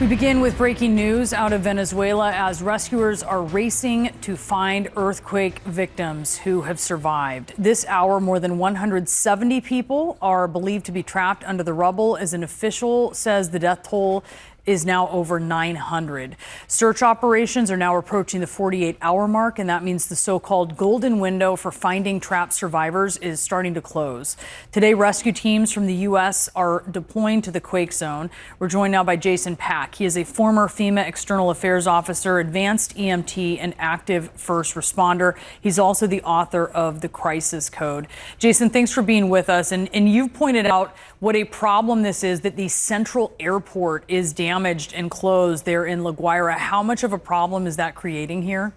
We begin with breaking news out of Venezuela as rescuers are racing to find earthquake victims who have survived. This hour, more than 170 people are believed to be trapped under the rubble, as an official says the death toll is now over 900. Search operations are now approaching the 48-hour mark, and that means the so-called golden window for finding trapped survivors is starting to close. Today, rescue teams from the U.S. are deploying to the quake zone. We're joined now by Jason Pack. He is a former FEMA External Affairs Officer, advanced EMT, and active first responder. He's also the author of the Crisis Code. Jason, thanks for being with us. And you've pointed out what a problem this is, that the central airport is damaged and closed there in La Guaira. How much of a problem is that creating here?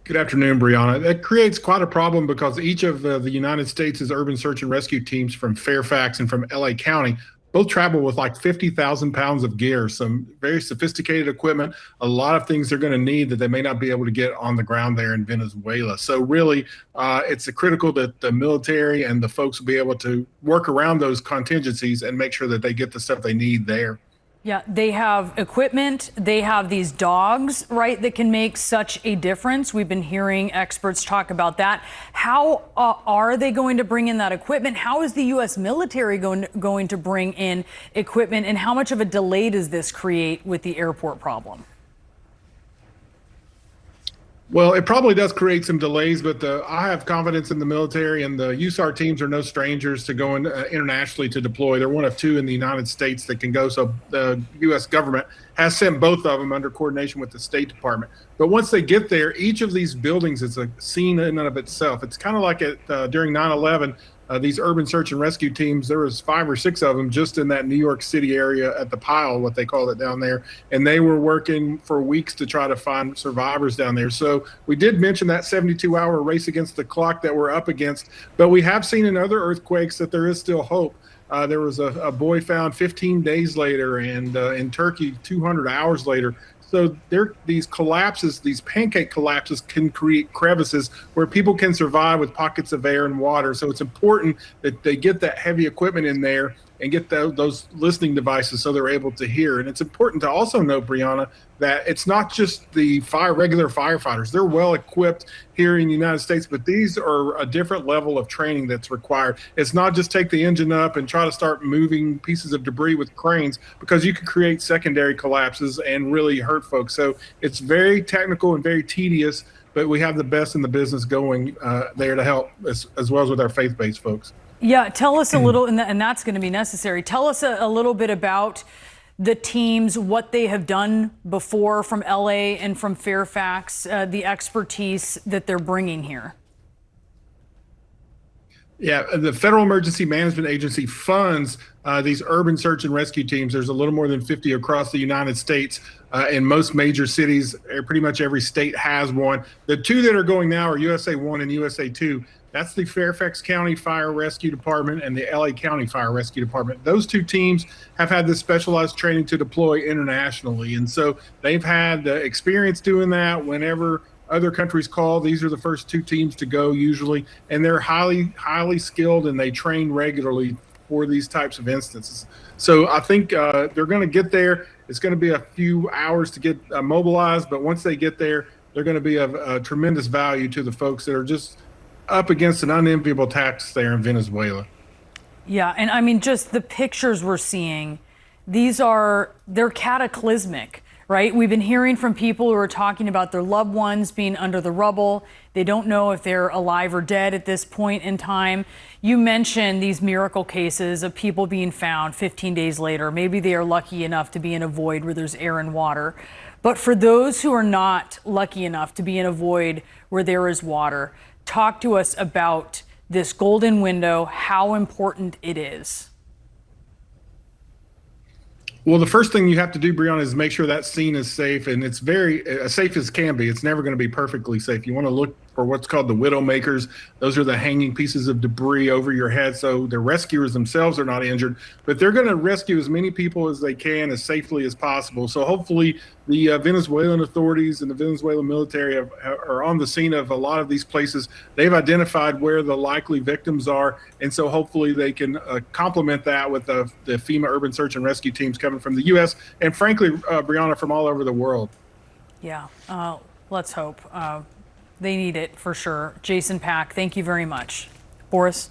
Good afternoon, Brianna. That creates quite a problem because each of the United States' urban search and rescue teams from Fairfax and from LA County both travel with like 50,000 pounds of gear, some very sophisticated equipment, a lot of things they're going to need that they may not be able to get on the ground there in Venezuela. So really, it's critical that the military and the folks will be able to work around those contingencies and make sure that they get the stuff they need there. Yeah, they have equipment, they have these dogs, right, that can make such a difference. We've been hearing experts talk about that. How are they going to bring in that equipment? How is the U.S. military going to bring in equipment? And how much of a delay does this create with the airport problem? Well, it probably does create some delays, but I have confidence in the military, and the USAR teams are no strangers to going internationally to deploy. They're one of two in the United States that can go. So the U.S. government has sent both of them under coordination with the State Department. But once they get there, each of these buildings is a scene in and of itself. It's kind of like during 9/11. These urban search and rescue teams, there was 5 or 6 of them just in that New York City area at the Pile, what they call it down there. And they were working for weeks to try to find survivors down there. So we did mention that 72-hour race against the clock that we're up against. But we have seen in other earthquakes that there is still hope. There was a boy found 15 days later, and in Turkey, 200 hours later. So these collapses, these pancake collapses, can create crevices where people can survive with pockets of air and water. So it's important that they get that heavy equipment in there and get those listening devices so they're able to hear. And it's important to also note, Brianna, that it's not just the regular firefighters. They're well equipped here in the United States, but these are a different level of training that's required. It's not just take the engine up and try to start moving pieces of debris with cranes, because you can create secondary collapses and really hurt folks. So it's very technical and very tedious, but we have the best in the business going there to help, as well as with our faith-based folks. Yeah, tell us a little, and that's going to be necessary. Tell us a little bit about the teams, what they have done before from LA and from Fairfax, the expertise that they're bringing here. Yeah, the Federal Emergency Management Agency funds these urban search and rescue teams. There's a little more than 50 across the United States. In most major cities, pretty much every state has one. The two that are going now are USA 1 and USA 2. That's the Fairfax County Fire Rescue Department and the LA County Fire Rescue Department. Those two teams have had this specialized training to deploy internationally. And so they've had experience doing that. Whenever other countries call, these are the first two teams to go usually. And they're highly, highly skilled, and they train regularly for these types of instances. So I think they're going to get there. It's going to be a few hours to get mobilized, but once they get there, they're going to be of tremendous value to the folks that are just up against an unenviable task there in Venezuela. Yeah, and I mean, just the pictures we're seeing, they're cataclysmic, right? We've been hearing from people who are talking about their loved ones being under the rubble. They don't know if they're alive or dead at this point in time. You mentioned these miracle cases of people being found 15 days later. Maybe they are lucky enough to be in a void where there's air and water. But for those who are not lucky enough to be in a void where there is water, talk to us about this golden window, how important it is. Well, the first thing you have to do, Brianna, is make sure that scene is safe, and it's very as safe as can be. It's never going to be perfectly safe. You want to look or what's called the widow makers. Those are the hanging pieces of debris over your head, so the rescuers themselves are not injured, but they're going to rescue as many people as they can as safely as possible. So hopefully the Venezuelan authorities and the Venezuelan military are on the scene of a lot of these places. They've identified where the likely victims are, and so hopefully they can complement that with the FEMA urban search and rescue teams coming from the U.S. and frankly, Brianna, from all over the world. Yeah, let's hope. They need it for sure. Jason Pack, thank you very much. Boris?